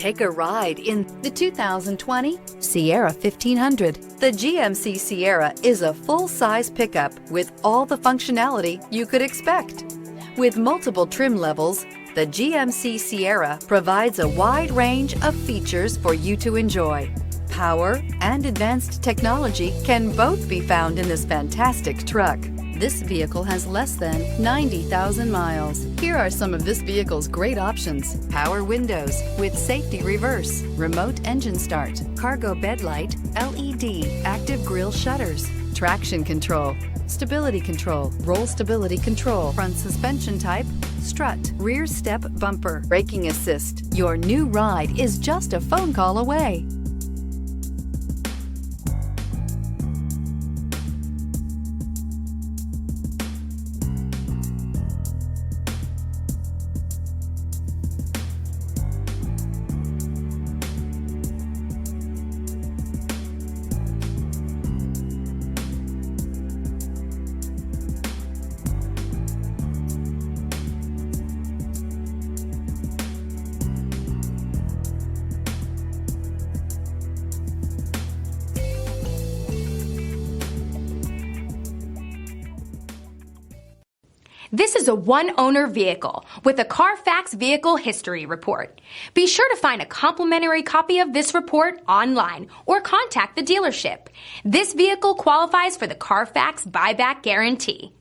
Take a ride in the 2020 Sierra 1500. The GMC Sierra is a full-size pickup with all the functionality you could expect. With multiple trim levels, the GMC Sierra provides a wide range of features for you to enjoy. Power and advanced technology can both be found in this fantastic truck. This vehicle has less than 90,000 miles. Here are some of this vehicle's great options: power windows with safety reverse, remote engine start, cargo bed light, LED, active grille shutters, traction control, stability control, roll stability control, front suspension type, strut, rear step bumper, braking assist. Your new ride is just a phone call away. This is a one-owner vehicle with a Carfax Vehicle History Report. Be sure to find a complimentary copy of this report online or contact the dealership. This vehicle qualifies for the Carfax Buyback Guarantee.